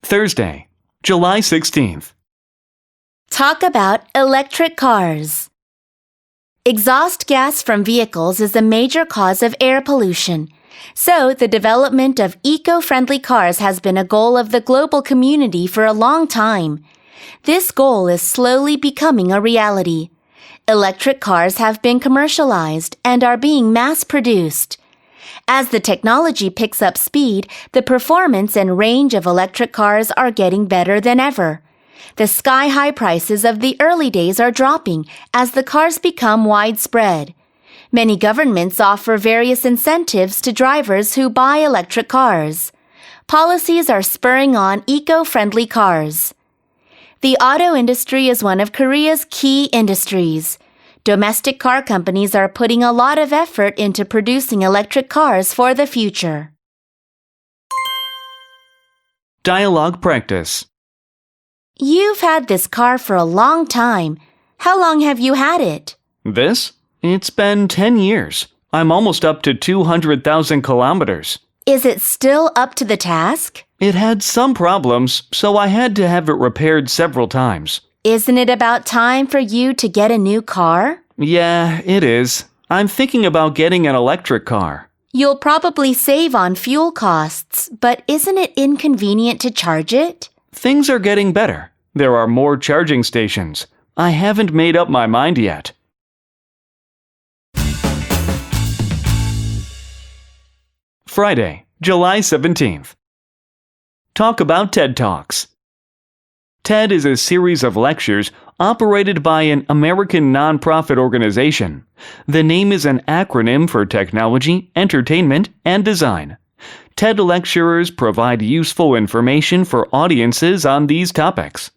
Thursday, July 16th. Talk about electric cars. Exhaust gas from vehicles is a major cause of air pollution. So, the development of eco-friendly cars has been a goal of the global community for a long time. This goal is slowly becoming a reality. Electric cars have been commercialized and are being mass-produced. As the technology picks up speed, the performance and range of electric cars are getting better than ever. The sky-high prices of the early days are dropping as the cars become widespread. Many governments offer various incentives to drivers who buy electric cars. Policies are spurring on eco-friendly cars. The auto industry is one of Korea's key industries. Domestic car companies are putting a lot of effort into producing electric cars for the future. Dialogue practice. You've had this car for a long time. How long have you had it? This? It's been 10 years. I'm almost up to 200,000 kilometers. Is it still up to the task? It had some problems, so I had to have it repaired several times. Isn't it about time for you to get a new car? Yeah, it is. I'm thinking about getting an electric car. You'll probably save on fuel costs, but isn't it inconvenient to charge it? Things are getting better. There are more charging stations. I haven't made up my mind yet. Friday, July 17th. Talk about TED Talks. TED is a series of lectures operated by an American nonprofit organization. The name is an acronym for technology, entertainment, and design. TED lecturers provide useful information for audiences on these topics.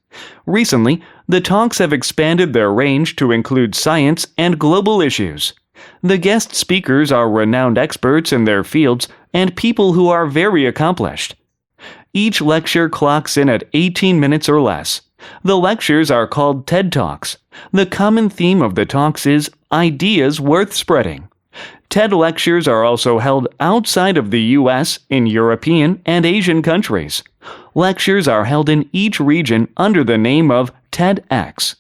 Recently, the talks have expanded their range to include science and global issues. The guest speakers are renowned experts in their fields and people who are very accomplished. Each lecture clocks in at 18 minutes or less. The lectures are called TED Talks. The common theme of the talks is ideas worth spreading. TED lectures are also held outside of the U.S. in European and Asian countries. Lectures are held in each region under the name of TEDx.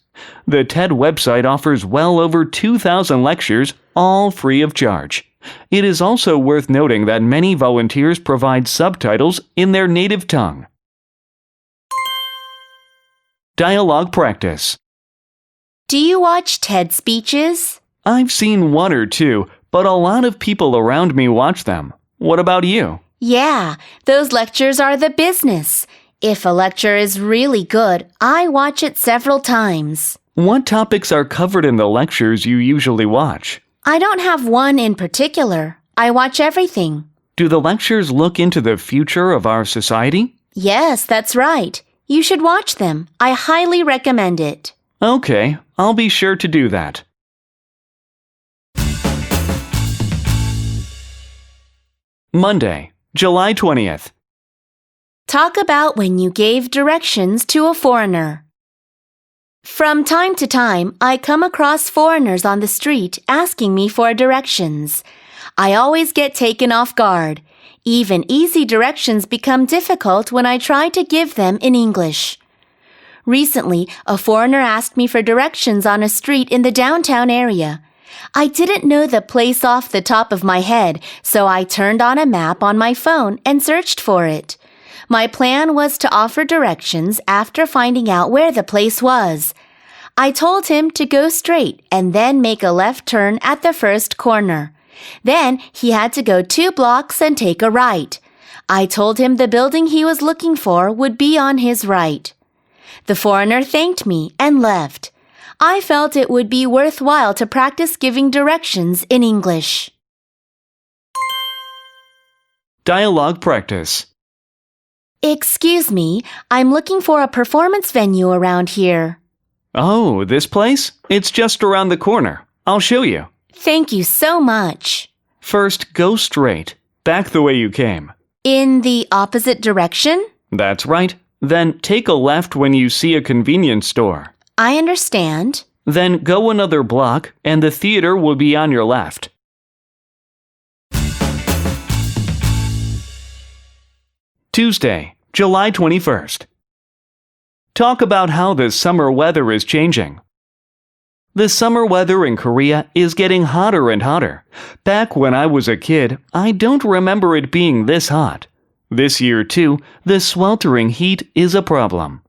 The TED website offers well over 2,000 lectures, all free of charge. It is also worth noting that many volunteers provide subtitles in their native tongue. Dialogue practice. Do you watch TED speeches? I've seen one or two, but a lot of people around me watch them. What about you? Yeah, those lectures are the business. If a lecture is really good, I watch it several times. What topics are covered in the lectures you usually watch? I don't have one in particular. I watch everything. Do the lectures look into the future of our society? Yes, that's right. You should watch them. I highly recommend it. Okay, I'll be sure to do that. Monday, July 20th. Talk about when you gave directions to a foreigner. From time to time, I come across foreigners on the street asking me for directions. I always get taken off guard. Even easy directions become difficult when I try to give them in English. Recently, a foreigner asked me for directions on a street in the downtown area. I didn't know the place off the top of my head, so I turned on a map on my phone and searched for it. My plan was to offer directions after finding out where the place was. I told him to go straight and then make a left turn at the first corner. Then he had to go 2 blocks and take a right. I told him the building he was looking for would be on his right. The foreigner thanked me and left. I felt it would be worthwhile to practice giving directions in English. Dialogue practice. Excuse me, I'm looking for a performance venue around here. Oh, this place? It's just around the corner. I'll show you. Thank you so much. First, go straight, back the way you came. In the opposite direction? That's right. Then take a left when you see a convenience store. I understand. Then go another block and the theater will be on your left. Tuesday, July 21st. Talk about how the summer weather is changing. The summer weather in Korea is getting hotter and hotter. Back when I was a kid, I don't remember it being this hot. This year, too, the sweltering heat is a problem.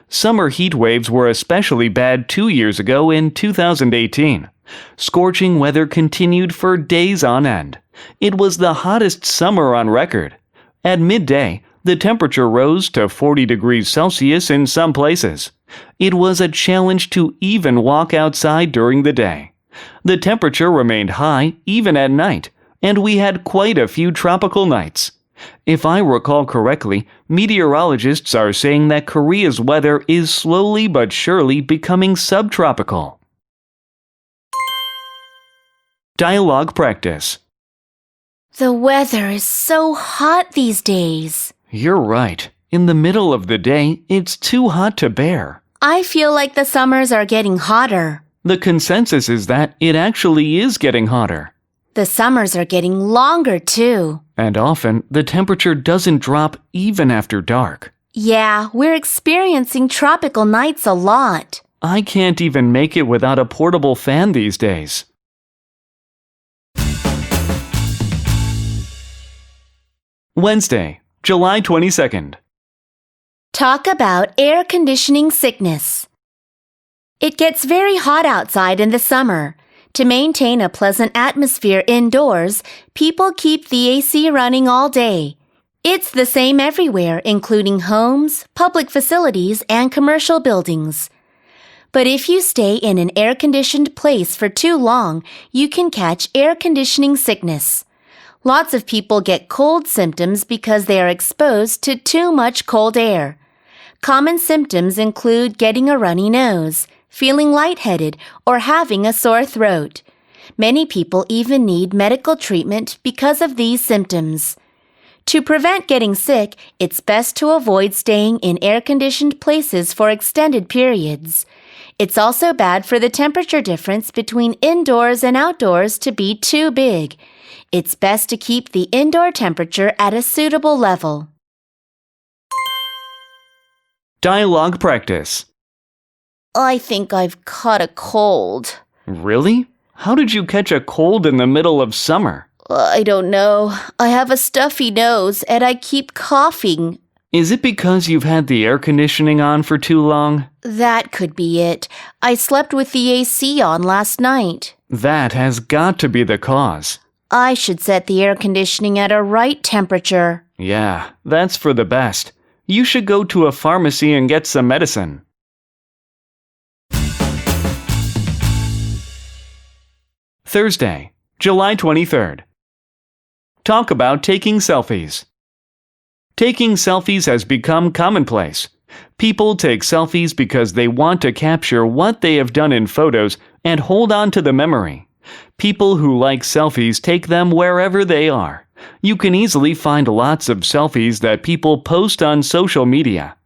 Summer heat waves were especially bad 2 years ago in 2018. Scorching weather continued for days on end. It was the hottest summer on record. At midday, the temperature rose to 40 degrees Celsius in some places. It was a challenge to even walk outside during the day. The temperature remained high even at night, and we had quite a few tropical nights. If I recall correctly, meteorologists are saying that Korea's weather is slowly but surely becoming subtropical. Dialogue practice. The weather is so hot these days. You're right. In the middle of the day, it's too hot to bear. I feel like the summers are getting hotter. The consensus is that it actually is getting hotter. The summers are getting longer, too. And often, the temperature doesn't drop even after dark. Yeah, we're experiencing tropical nights a lot. I can't even make it without a portable fan these days. Wednesday, July 22nd. Talk about air conditioning sickness. It gets very hot outside in the summer. To maintain a pleasant atmosphere indoors, people keep the AC running all day. It's the same everywhere, including homes, public facilities, and commercial buildings. But if you stay in an air-conditioned place for too long, you can catch air conditioning sickness. Lots of people get cold symptoms because they are exposed to too much cold air. Common symptoms include getting a runny nose, feeling lightheaded, or having a sore throat. Many people even need medical treatment because of these symptoms. To prevent getting sick, it's best to avoid staying in air-conditioned places for extended periods. It's also bad for the temperature difference between indoors and outdoors to be too big. It's best to keep the indoor temperature at a suitable level. Dialogue practice. I think I've caught a cold. Really? How did you catch a cold in the middle of summer? I don't know. I have a stuffy nose and I keep coughing. Is it because you've had the air conditioning on for too long? That could be it. I slept with the AC on last night. That has got to be the cause. I should set the air conditioning at a right temperature. Yeah, that's for the best. You should go to a pharmacy and get some medicine. Thursday, July 23rd. Talk about taking selfies. Taking selfies has become commonplace. People take selfies because they want to capture what they have done in photos and hold on to the memory. People who like selfies take them wherever they are. You can easily find lots of selfies that people post on social media.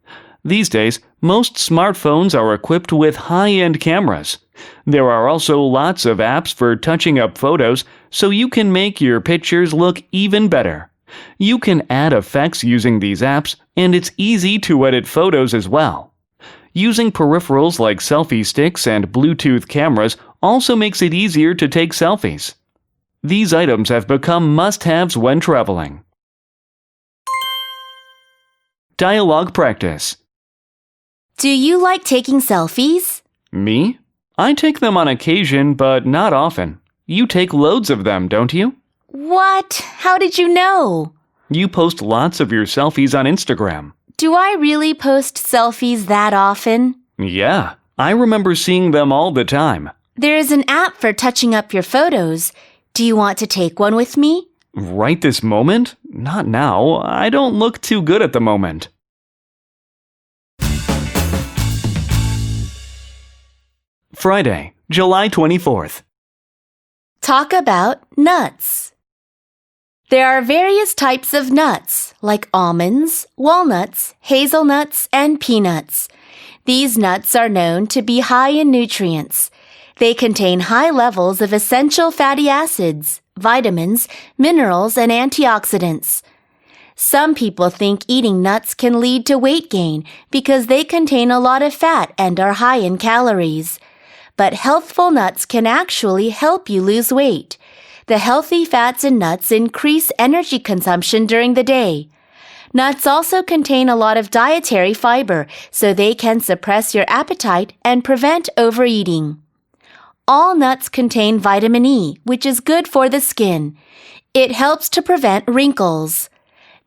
These days, most smartphones are equipped with high-end cameras. There are also lots of apps for touching up photos, so you can make your pictures look even better. You can add effects using these apps, and it's easy to edit photos as well. Using peripherals like selfie sticks and Bluetooth cameras also makes it easier to take selfies. These items have become must-haves when traveling. Dialogue practice. Do you like taking selfies? Me? I take them on occasion, but not often. You take loads of them, don't you? What? How did you know? You post lots of your selfies on Instagram. Do I really post selfies that often? Yeah, I remember seeing them all the time. There is an app for touching up your photos. Do you want to take one with me? Right this moment? Not now. I don't look too good at the moment. Friday, July 24th. Talk about nuts. There are various types of nuts, like almonds, walnuts, hazelnuts, and peanuts. These nuts are known to be high in nutrients. They contain high levels of essential fatty acids, vitamins, minerals, and antioxidants. Some people think eating nuts can lead to weight gain because they contain a lot of fat and are high in calories. But healthful nuts can actually help you lose weight. The healthy fats in nuts increase energy consumption during the day. Nuts also contain a lot of dietary fiber, so they can suppress your appetite and prevent overeating. All nuts contain vitamin E, which is good for the skin. It helps to prevent wrinkles.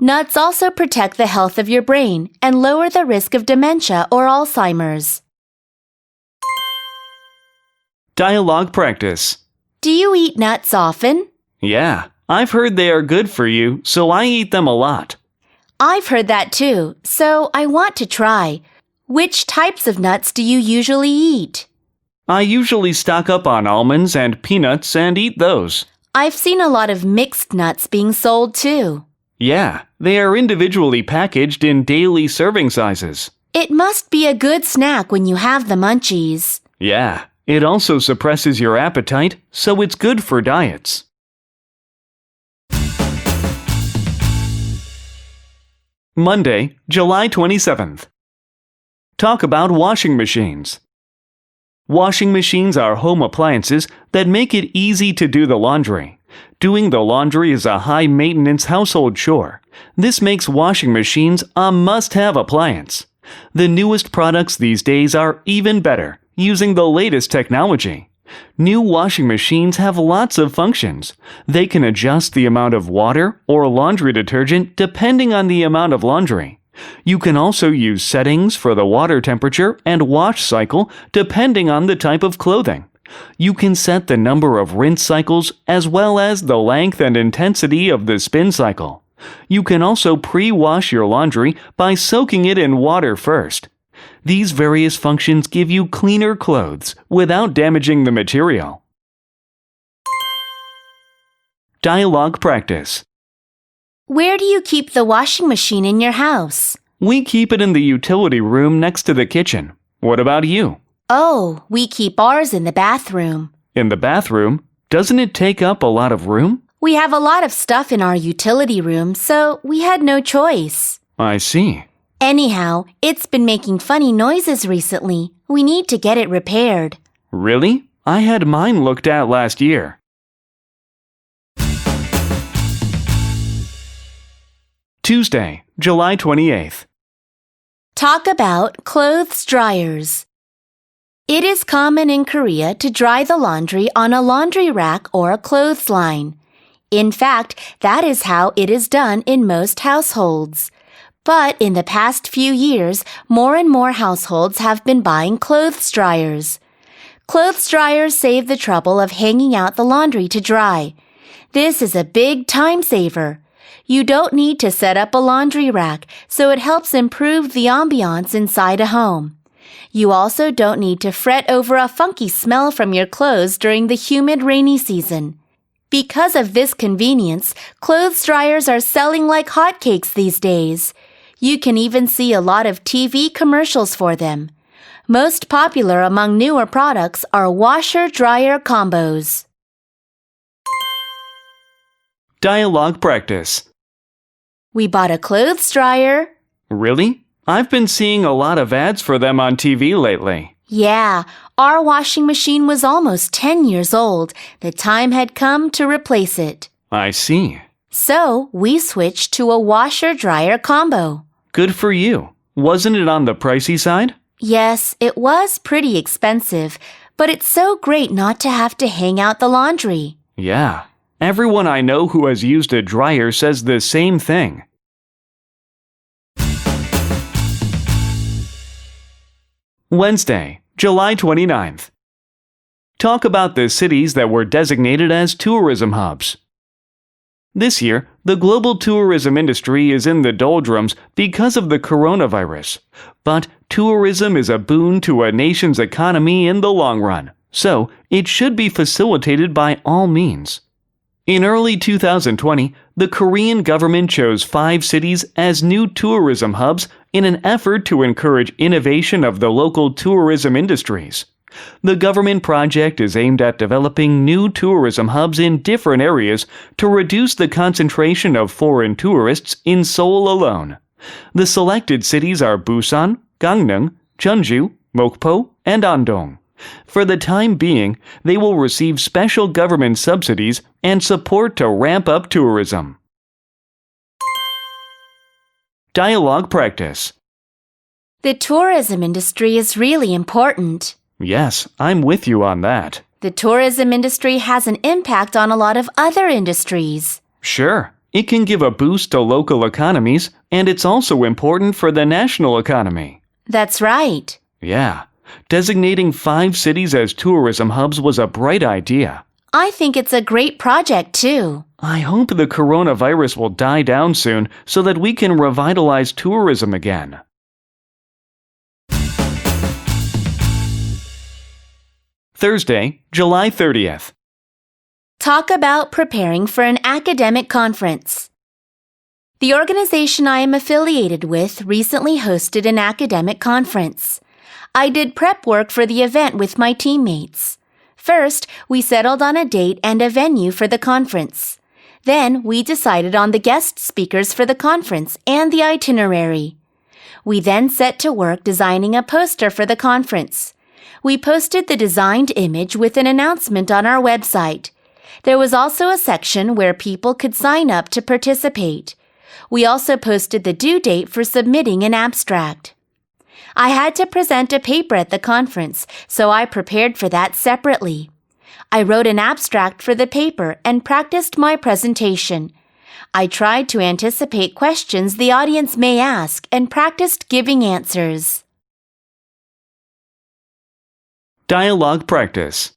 Nuts also protect the health of your brain and lower the risk of dementia or Alzheimer's. Dialogue practice. Do you eat nuts often? Yeah, I've heard they are good for you, so I eat them a lot. I've heard that too, so I want to try. Which types of nuts do you usually eat? I usually stock up on almonds and peanuts and eat those. I've seen a lot of mixed nuts being sold too. Yeah, they are individually packaged in daily serving sizes. It must be a good snack when you have the munchies. Yeah, it also suppresses your appetite, so it's good for diets. Monday, July 27th. Talk about washing machines. Washing machines are home appliances that make it easy to do the laundry. Doing the laundry is a high-maintenance household chore. This makes washing machines a must-have appliance. The newest products these days are even better, using the latest technology. New washing machines have lots of functions. They can adjust the amount of water or laundry detergent depending on the amount of laundry. You can also use settings for the water temperature and wash cycle depending on the type of clothing. You can set the number of rinse cycles as well as the length and intensity of the spin cycle. You can also pre-wash your laundry by soaking it in water first. These various functions give you cleaner clothes without damaging the material. Dialogue practice. Where do you keep the washing machine in your house? We keep it in the utility room next to the kitchen. What about you? Oh, we keep ours in the bathroom. In the bathroom? Doesn't it take up a lot of room? We have a lot of stuff in our utility room, so we had no choice. I see. Anyhow, it's been making funny noises recently. We need to get it repaired. Really? I had mine looked at last year. Tuesday, July 28th. Talk about clothes dryers. It is common in Korea to dry the laundry on a laundry rack or a clothesline. In fact, that is how it is done in most households. But in the past few years, more and more households have been buying clothes dryers. Clothes dryers save the trouble of hanging out the laundry to dry. This is a big time saver. You don't need to set up a laundry rack, so it helps improve the ambiance inside a home. You also don't need to fret over a funky smell from your clothes during the humid rainy season. Because of this convenience, clothes dryers are selling like hotcakes these days. You can even see a lot of TV commercials for them. Most popular among newer products are washer-dryer combos. Dialogue practice. We bought a clothes dryer. Really? I've been seeing a lot of ads for them on TV lately. Yeah, our washing machine was almost 10 years old. The time had come to replace it. I see. So, we switched to a washer-dryer combo. Good for you. Wasn't it on the pricey side? Yes, it was pretty expensive, but it's so great not to have to hang out the laundry. Yeah. Everyone I know who has used a dryer says the same thing. Wednesday, July 29th. Talk about the cities that were designated as tourism hubs. This year, the global tourism industry is in the doldrums because of the coronavirus. But tourism is a boon to a nation's economy in the long run, so it should be facilitated by all means. In early 2020, the Korean government chose 5 cities as new tourism hubs in an effort to encourage innovation of the local tourism industries. The government project is aimed at developing new tourism hubs in different areas to reduce the concentration of foreign tourists in Seoul alone. The selected cities are Busan, Gangneung, Jeonju, Mokpo, and Andong. For the time being, they will receive special government subsidies and support to ramp up tourism. Dialogue practice. The tourism industry is really important. Yes, I'm with you on that. The tourism industry has an impact on a lot of other industries. Sure, it can give a boost to local economies, and it's also important for the national economy. That's right. Yeah, designating 5 cities as tourism hubs was a bright idea. I think it's a great project, too. I hope the coronavirus will die down soon so that we can revitalize tourism again. Thursday, July 30th. Talk about preparing for an academic conference. The organization I am affiliated with recently hosted an academic conference. I did prep work for the event with my teammates. First, we settled on a date and a venue for the conference. Then, we decided on the guest speakers for the conference and the itinerary. We then set to work designing a poster for the conference. We posted the designed image with an announcement on our website. There was also a section where people could sign up to participate. We also posted the due date for submitting an abstract. I had to present a paper at the conference, so I prepared for that separately. I wrote an abstract for the paper and practiced my presentation. I tried to anticipate questions the audience may ask and practiced giving answers. Dialogue practice.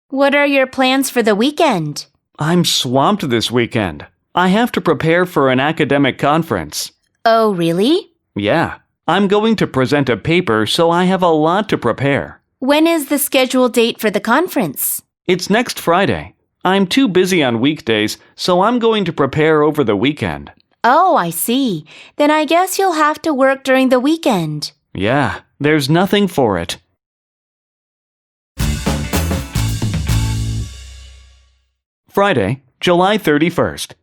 What are your plans for the weekend? I'm swamped this weekend. I have to prepare for an academic conference. Oh, really? Yeah, I'm going to present a paper, so I have a lot to prepare. When is the scheduled date for the conference? It's next Friday. I'm too busy on weekdays, so I'm going to prepare over the weekend. Oh, I see. Then I guess you'll have to work during the weekend. Yeah, there's nothing for it. Friday, July 31st.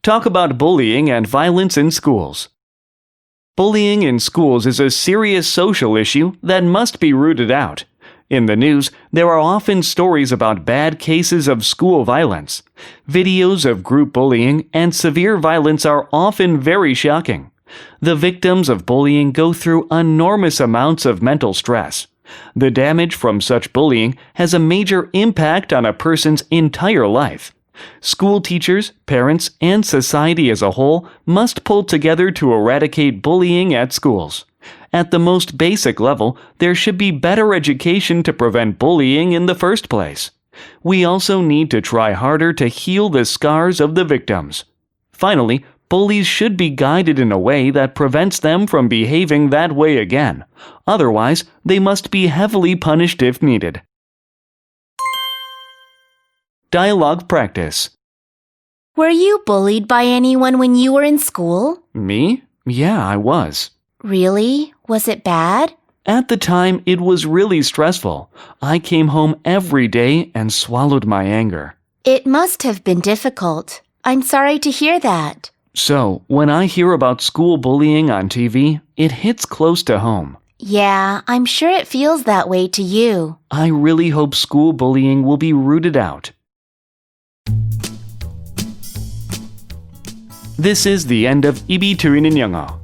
Talk about bullying and violence in schools. Bullying in schools is a serious social issue that must be rooted out. In the news, there are often stories about bad cases of school violence. Videos of group bullying and severe violence are often very shocking. The victims of bullying go through enormous amounts of mental stress. The damage from such bullying has a major impact on a person's entire life. School teachers, parents, and society as a whole must pull together to eradicate bullying at schools. At the most basic level, there should be better education to prevent bullying in the first place. We also need to try harder to heal the scars of the victims. Finally, bullies should be guided in a way that prevents them from behaving that way again. Otherwise, they must be heavily punished if needed. Dialogue practice. Were you bullied by anyone when you were in school? Me? Yeah, I was. Really? Was it bad? At the time, it was really stressful. I came home every day and swallowed my anger. It must have been difficult. I'm sorry to hear that. So, when I hear about school bullying on TV, it hits close to home. Yeah, I'm sure it feels that way to you. I really hope school bullying will be rooted out. This is the end of 입이 트이는 영어.